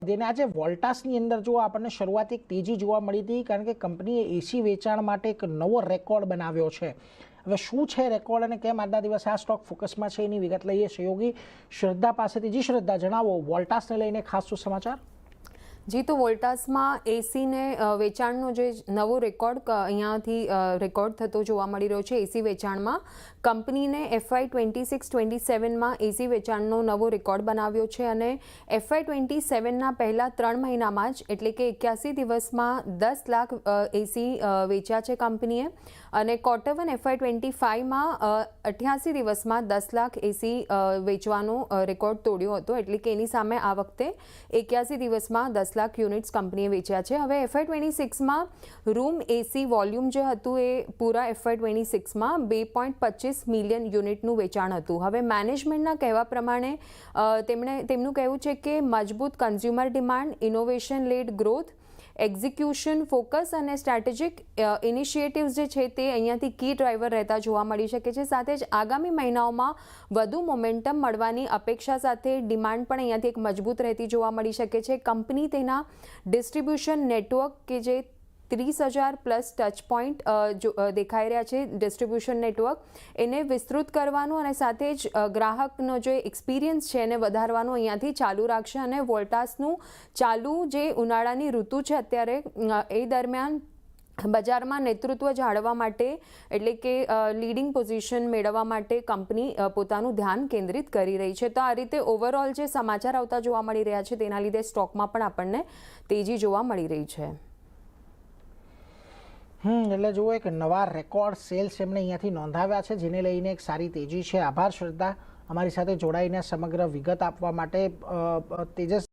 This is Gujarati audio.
દેને આજે વોલ્ટાસની અંદર જો આપણને શરૂઆત એક તેજી જોવા મળી હતી, કારણ કે કંપનીએ એસી વેચાણ માટે એક નવો રેકોર્ડ બનાવ્યો છે. હવે શું છે રેકોર્ડ અને કેમ આજના દિવસે આ સ્ટોક ફોકસમાં છે એની વિગત લઈએ સહયોગી શ્રદ્ધા પાસેથી. જી શ્રદ્ધા, જણાવો વોલ્ટાસને લઈને ખાસ શું સમાચાર? જી, તો વોલ્ટાસમાં એસીને વેચાણનો જે નવો રેકોર્ડ અહીંયાથી રેકોર્ડ થતો જોવા મળી રહ્યો છે. એસી વેચાણમાં કંપનીને FY 26-27માં એસી વેચાણનો નવો રેકોર્ડ બનાવ્યો છે અને FY 27ના પહેલા 3 મહિનામાં જ એટલે કે 81 દિવસમાં 10 લાખ એસી વેચ્યા છે કંપનીએ અને Q1 FY 25માં 88 દિવસમાં 10 લાખ એસી વેચવાનો રેકોર્ડ તોડ્યો હતો. એટલે કે એની સામે આ વખતે 81 દિવસમાં 10 લાખ યુનિટ્સ કંપનીએ વેચ્યા છે. હવે FY 26માં રૂમ એસી વોલ્યુમ જે હતું એ પૂરા FY 26માં 2.25 મિલિયન યુનિટનું વેચાણ હતું. હવે મેનેજમેન્ટના કહેવા પ્રમાણે તેમનું કહેવું છે કે મજબૂત consumer demand, innovation lead growth, execution focus અને સ્ટ્રેટેજિક ઇનિશિયેટિવ્સ જે છે તે અહીંયાથી કી ડ્રાઈવર રહેતા જોવા મળી શકે છે. સાથે જ આગામી મહિનાઓમાં વધુ મોમેન્ટમ મળવાની અપેક્ષા સાથે ડિમાન્ડ પણ અહીંયાથી એક મજબૂત રહેતી જોવા મળી શકે છે. કંપની તેના ડિસ્ટ્રીબ્યુશન નેટવર્ક કે જે 30,000 પ્લસ ટચ પોઈન્ટ દેખાઈ રહ્યા છે ડિસ્ટ્રીબ્યુશન નેટવર્ક, એને વિસ્તૃત કરવાનું અને સાથે જ ગ્રાહકનો જે એક્સપિરિયન્સ છે એને વધારવાનું અહીંયાથી ચાલુ રાખશે. અને વોલ્ટાસનું ચાલુ જે ઉનાળાની ઋતુ છે અત્યારે એ દરમિયાન બજારમાં નેતૃત્વ જાળવવા માટે એટલે કે લીડિંગ પોઝિશન મેળવવા માટે કંપની પોતાનું ધ્યાન કેન્દ્રિત કરી રહી છે. તો આ રીતે ઓવરઓલ જે સમાચાર આવતા જોવા મળી રહ્યા છે તેના લીધે સ્ટોકમાં પણ આપણને તેજી જોવા મળી રહી છે. એટલે જુઓ, એક નવા રેકોર્ડ સેલ્સ એમણે અહીંયાથી નોંધાવ્યા છે, જેને લઈને એક સારી તેજી છે. આભાર શ્રદ્ધા, અમારી સાથે જોડાઈને સમગ્ર વિગત આપવા માટે. તેજસ,